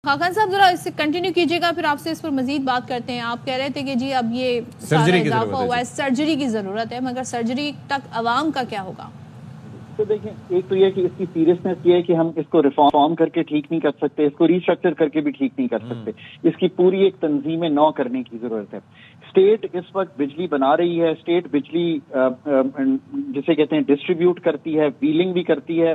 खान साहब जरा इससे कंटिन्यू कीजिएगा, फिर आपसे इस पर मजीद बात करते हैं। आप कह रहे थे कि जी अब ये सर्जरी की इजाफा हुआ है, सर्जरी की जरूरत है, मगर सर्जरी तक अवाम का क्या होगा? तो देखिए, एक तो ये कि इसकी सीरियसनेस ये है कि हम इसको रिफॉर्म करके ठीक नहीं कर सकते, इसको रिस्ट्रक्चर करके भी ठीक नहीं कर सकते। इसकी पूरी एक तंजीम नौ करने की जरूरत है। स्टेट इस वक्त बिजली बना रही है, स्टेट बिजली जिसे कहते हैं डिस्ट्रीब्यूट करती है, व्हीलिंग भी करती है,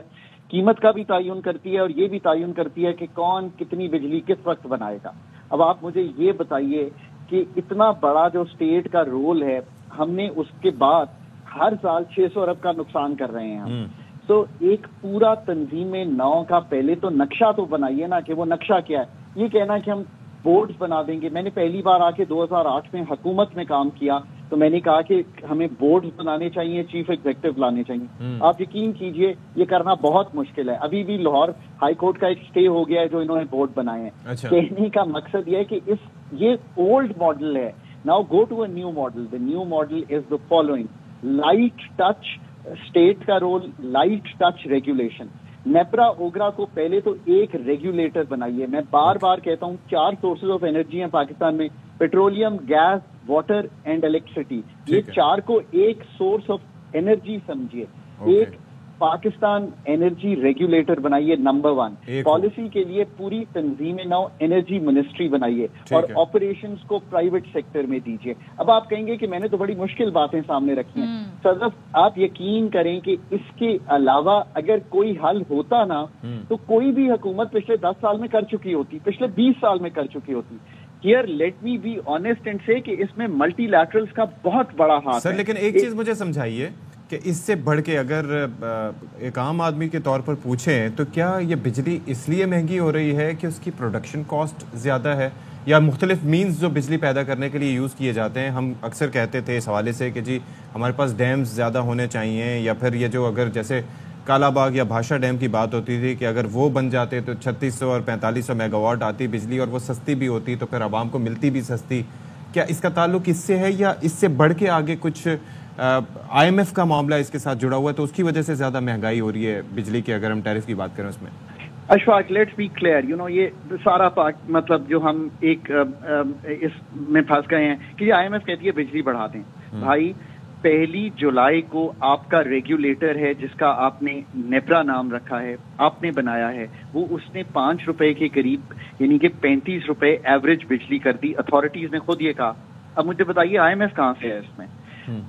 कीमत का भी तयन करती है और ये भी तयन करती है कि कौन कितनी बिजली किस वक्त बनाएगा। अब आप मुझे ये बताइए कि इतना बड़ा जो स्टेट का रोल है, हमने उसके बाद हर साल 600 अरब का नुकसान कर रहे हैं हम। तो एक पूरा तंजीम नौ का पहले तो नक्शा तो बनाइए ना, कि वो नक्शा क्या है। ये कहना कि हम बोर्ड्स बना देंगे, मैंने पहली बार आके 2008 में हुकूमत में काम किया तो मैंने कहा कि हमें बोर्ड्स बनाने चाहिए, चीफ एग्जीक्यूटिव लाने चाहिए। आप यकीन कीजिए ये करना बहुत मुश्किल है। अभी भी लाहौर हाई कोर्ट का एक स्टे हो गया है जो इन्होंने बोर्ड बनाए हैं। अच्छा। कहने का मकसद ये है कि ये ओल्ड मॉडल है, now go to a new model. The new model is the following: light touch state का role, light touch regulation. NEPRA OGRA को पहले तो एक रेगुलेटर बनाइए। मैं बार बार कहता हूं 4 सोर्सेज ऑफ एनर्जी हैं पाकिस्तान में: petroleum, gas, water and electricity. ये 4 को एक सोर्स ऑफ एनर्जी समझिए। एक पाकिस्तान एनर्जी रेगुलेटर बनाइए, नंबर 1। पॉलिसी के लिए पूरी तंजीम नौ एनर्जी मिनिस्ट्री बनाइए और ऑपरेशंस को प्राइवेट सेक्टर में दीजिए। अब आप कहेंगे कि मैंने तो बड़ी मुश्किल बातें सामने रखी हैं। सदफ, आप यकीन करें कि इसके अलावा अगर कोई हल होता ना तो कोई भी हुकूमत पिछले 10 साल में कर चुकी होती, पिछले 20 साल में कर चुकी होती। Here, let me be honest and say कि इसमें मल्टीलैटरल्स का बहुत बड़ा हाथ सर है। लेकिन एक चीज मुझे समझाइए कि इससे बढ़ के अगर एक आम आदमी के तौर पर पूछें तो क्या ये बिजली इसलिए महंगी हो रही है कि उसकी प्रोडक्शन कॉस्ट ज़्यादा है, या मुख्तलिफ मीन्स जो बिजली पैदा करने के लिए यूज़ किए जाते हैं? हम अक्सर कहते थे इस हवाले से कि जी हमारे पास डैम्स ज़्यादा होने चाहिए, या फिर ये जो अगर जैसे कालाबाग या भाषा डैम की बात होती थी कि अगर वो बन जाते तो 3600 और 4500 मेगावाट आती बिजली और वो सस्ती भी होती तो फिर आवाम को मिलती भी सस्ती। क्या इसका ताल्लुक इससे है, या इससे बढ़ के आगे कुछ IMF का मामला इसके साथ जुड़ा हुआ है तो उसकी वजह से ज़्यादा महंगाई हो रही है बिजली की, अगर हम टैरिफ की बात करें उसमें? अशफाक, लेट्स बी क्लियर, ये सारा मतलब जो हम एक इसमें फंस गए हैं कि IMF कहती है बिजली बढ़ा दें। भाई, 1 जुलाई को आपका रेगुलेटर है जिसका आपने नेपरा नाम रखा है, आपने बनाया है, वो उसने 5 रुपए के करीब यानी कि 35 रुपए एवरेज बिजली कर दी। अथॉरिटीज ने खुद ये कहा। अब मुझे बताइए IMF कहाँ से है इसमें?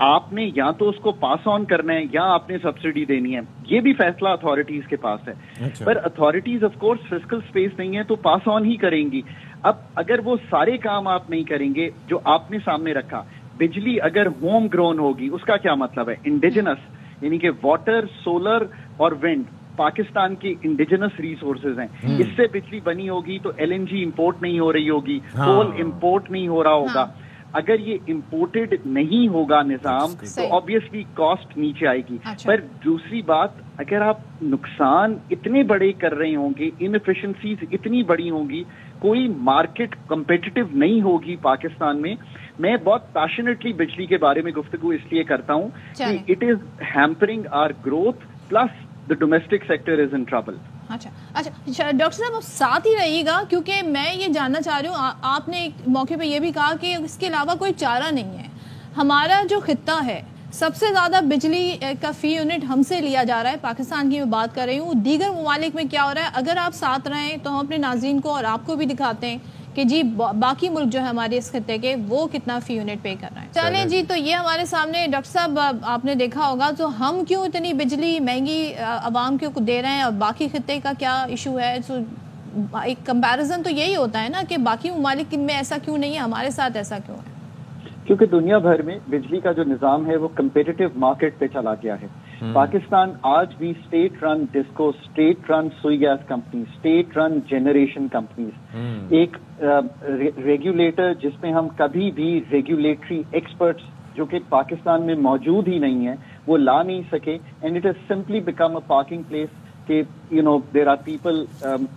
आपने या तो उसको पास ऑन करना है या आपने सब्सिडी देनी है। ये भी फैसला अथॉरिटीज के पास है। अच्छा। पर authorities of course fiscal space नहीं है तो पास ऑन ही करेंगी। अब अगर वो सारे काम आप नहीं करेंगे जो आपने सामने रखा, बिजली अगर होम ग्रोन होगी उसका क्या मतलब है? इंडिजिनस, यानी कि वाटर, सोलर और विंड पाकिस्तान की इंडिजिनस रिसोर्सेज हैं। इससे बिजली बनी होगी तो LNG इंपोर्ट नहीं हो रही होगी, कोल इंपोर्ट नहीं हो रहा होगा। अगर ये इंपोर्टेड नहीं होगा निजाम तो ऑब्वियसली कॉस्ट नीचे आएगी। पर दूसरी बात, अगर आप नुकसान इतने बड़े कर रहे होंगे, इनएफिशिएंसीज इतनी बड़ी होंगी, कोई मार्केट कंपेटिटिव नहीं होगी पाकिस्तान में। मैं बहुत पैशनेटली बिजली के बारे में गुफ्तगू इसलिए करता हूं कि it is hampering our growth, plus the domestic sector is in trouble. अच्छा, डॉक्टर साहब आप साथ ही रहिएगा, क्योंकि मैं ये जानना चाह रही हूँ, आपने एक मौके पे ये भी कहा कि इसके अलावा कोई चारा नहीं है। हमारा जो खित्ता है सबसे ज़्यादा बिजली का फी यूनिट हमसे लिया जा रहा है, पाकिस्तान की मैं बात कर रही हूँ। दीगर ममालिक में क्या हो रहा है, अगर आप साथ रहें तो हम अपने नाज़रीन को और आपको भी दिखाते हैं कि जी बाकी मुल्क जो है हमारे इस खत्ते के, वो कितना फी यूनिट पे कर रहे हैं। चलें जी, तो ये हमारे सामने डॉक्टर साहब आपने देखा होगा, तो हम क्यों इतनी बिजली महंगी आवाम को दे रहे हैं और बाकी खत्ते का क्या इशू है? तो एक कंपैरिजन तो यही होता है ना कि बाकी ममालिक में ऐसा क्यों नहीं है, हमारे साथ ऐसा क्यों है? क्योंकि दुनिया भर में बिजली का जो निजाम है वो कंपेटिटिव मार्केट पे चला गया है। पाकिस्तान आज भी state run DISCO, state run Sui gas company, state run generation companies, एक रेगुलेटर जिसमें हम कभी भी रेगुलेटरी एक्सपर्ट्स जो कि पाकिस्तान में मौजूद ही नहीं है वो ला नहीं सके। And it has simply become a parking place के देयर आर पीपल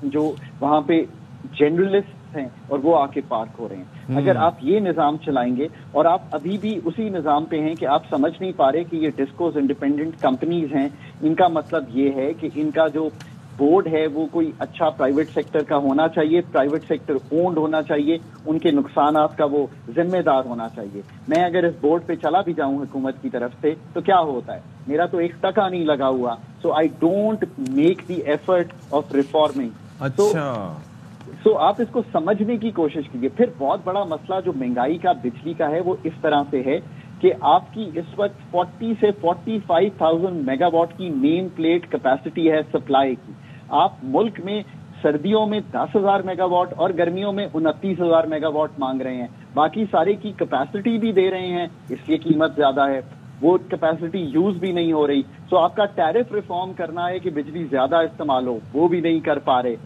जो वहां पे जनरलिस्ट हैं और वो आके पार्क हो रहे हैं। अगर आप ये निजाम चलाएंगे और आप अभी भी उसी निजाम पे हैं कि आप समझ नहीं पा रहे कि ये डिस्कोस इंडिपेंडेंट कंपनीज हैं, इनका मतलब ये है कि इनका जो बोर्ड है वो कोई अच्छा प्राइवेट सेक्टर का होना चाहिए, प्राइवेट सेक्टर ओन्ड होना चाहिए, उनके नुकसानात का वो जिम्मेदार होना चाहिए। मैं अगर इस बोर्ड पे चला भी जाऊं हुकूमत की तरफ से तो क्या होता है, मेरा तो एक टका नहीं लगा हुआ, so I don't make the effort of reforming. So आप इसको समझने की कोशिश कीजिए। फिर बहुत बड़ा मसला जो महंगाई का बिजली का है वो इस तरह से है कि आपकी इस वक्त 40 से 45,000 मेगावाट की नेम प्लेट कैपेसिटी है सप्लाई की। आप मुल्क में सर्दियों में 10,000 मेगावाट और गर्मियों में 29,000 मेगावाट मांग रहे हैं, बाकी सारे की कैपेसिटी भी दे रहे हैं, इसलिए कीमत ज्यादा है, वो कैपेसिटी यूज भी नहीं हो रही। सो आपका टैरिफ रिफॉर्म करना है कि बिजली ज्यादा इस्तेमाल हो, वो भी नहीं कर पा रहे।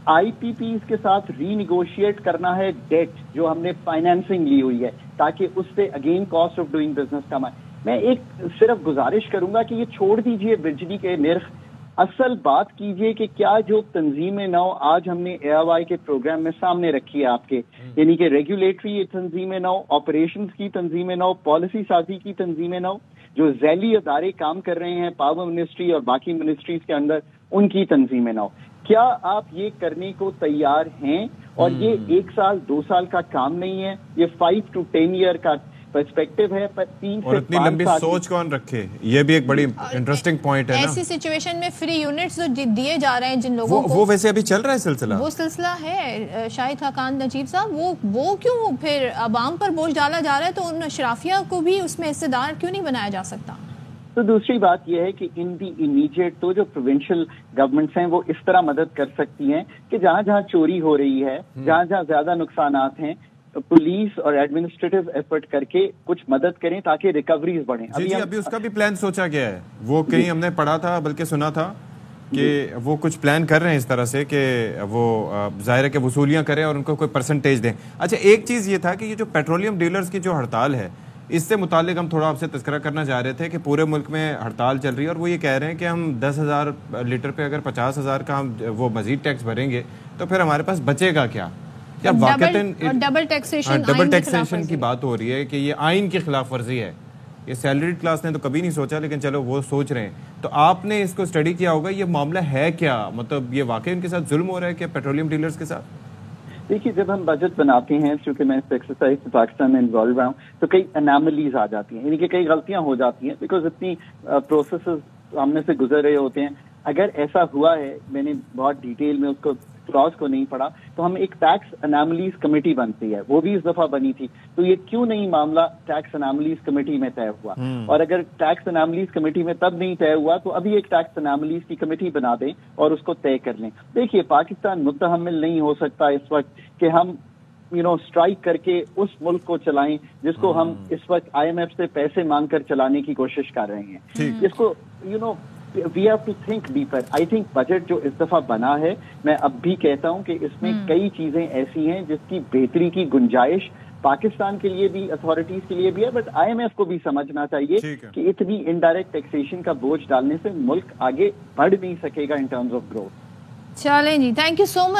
आईपीपी के साथ रीनिगोशिएट करना है डेट जो हमने फाइनेंसिंग ली हुई है, ताकि उससे again cost of doing business कम आए। मैं एक सिर्फ गुजारिश करूंगा कि ये छोड़ दीजिए बिजली के निर्ख, असल बात कीजिए कि क्या जो तंजीम नौ आज हमने AIY के प्रोग्राम में सामने रखी है आपके, यानी कि रेगुलेटरी तंजीम नौ, ऑपरेशंस की तंजीम नौ, पॉलिसी साजी की तंजीम नौ, जो झैली अदारे काम कर रहे हैं पावर मिनिस्ट्री और बाकी मिनिस्ट्रीज के अंदर, उनकी तंजीम नौ, क्या आप ये करने को तैयार हैं? और ये 1 साल 2 साल का काम नहीं है, ये 5 to 10 ईयर का पर्सपेक्टिव है, पर 3 और इतनी लंबी सोच कौन रखे, ये भी एक बड़ी इंटरेस्टिंग पॉइंट है ना। ऐसी सिचुएशन में फ्री यूनिट्स जो दिए जा रहे हैं जिन लोगों को, वो वैसे अभी चल रहा है सिलसिला, वो सिलसिला है शाहिद खाकान नजीब साहब, वो क्यों फिर अवाम पर बोझ डाला जा रहा है? तो उन अशराफिया को भी उसमें हिस्सेदार क्यों नहीं बनाया जा सकता? तो दूसरी बात यह है कि इन दी इमीडिएट तो जो प्रोविंशियल गवर्नमेंट्स हैं वो इस तरह मदद कर सकती हैं कि जहां जहां चोरी हो रही है, जहां जहां ज्यादा नुकसानात हैं, तो पुलिस और एडमिनिस्ट्रेटिव एफर्ट करके कुछ मदद करें ताकि रिकवरीज बढ़ें। अभी उसका भी प्लान सोचा गया है, वो कहीं हमने पढ़ा था बल्कि सुना था कि वो कुछ प्लान कर रहे हैं इस तरह से कि वो ज़ाहिर है कि वसूलियाँ करें और उनको कोई परसेंटेज दें। अच्छा, एक चीज़ ये था कि ये जो पेट्रोलियम डीलर्स की जो हड़ताल है, इससे मुतालिक हम थोड़ा आपसे तस्करा करना चाह रहे थे कि पूरे मुल्क में हड़ताल चल रही है और वो ये कह रहे हैं कि हम 10,000 लीटर पे अगर 50,000 का हम वो मजीद टैक्स भरेंगे तो फिर हमारे पास बचेगा क्या? या डबल टैक्सेशन की बात हो रही है कि ये आइन की खिलाफ वर्जी है। ये सैलरीड क्लास ने तो कभी नहीं सोचा, लेकिन चलो वो सोच रहे हैं। तो आपने इसको स्टडी किया होगा, ये मामला है क्या? मतलब ये वाकई उनके साथ जुल्म हो रहा है क्या पेट्रोलियम डीलर्स के साथ? देखिए, जब हम बजट बनाते हैं, क्योंकि मैं इस एक्सरसाइज से पाकिस्तान में इन्वॉल्व रहा हूँ, तो कई एनामलीज आ जाती हैं, यानी कि कई गलतियां हो जाती हैं, बिकॉज इतनी प्रोसेसेस सामने से गुजर रहे होते हैं। अगर ऐसा हुआ है, मैंने बहुत डिटेल में उसको क्लॉज को नहीं पढ़ा, तो हम एक टैक्स एनामलीज कमेटी बनती है, वो भी इस दफा बनी थी। तो ये क्यों नहीं मामला टैक्स एनामलीज कमेटी में तय हुआ? और अगर टैक्स एनामलीज कमेटी में तब नहीं तय हुआ तो अभी एक टैक्स एनामलीज की कमेटी बना दें और उसको तय कर लें। देखिए, पाकिस्तान मुतहम्मिल नहीं हो सकता इस वक्त कि हम स्ट्राइक करके उस मुल्क को चलाएं जिसको हम इस वक्त IMF से पैसे मांगकर चलाने की कोशिश कर रहे हैं। इसको we have to think deeper. I think budget जो इस दफा बना है, मैं अब भी कहता हूं कि इसमें कई चीजें ऐसी हैं जिसकी बेहतरी की गुंजाइश पाकिस्तान के लिए भी, अथॉरिटीज के लिए भी है, बट IMF को भी समझना चाहिए कि इतनी इनडायरेक्ट टैक्सेशन का बोझ डालने से मुल्क आगे बढ़ नहीं सकेगा इन टर्म्स ऑफ ग्रोथ। चलें जी, थैंक यू सो मच।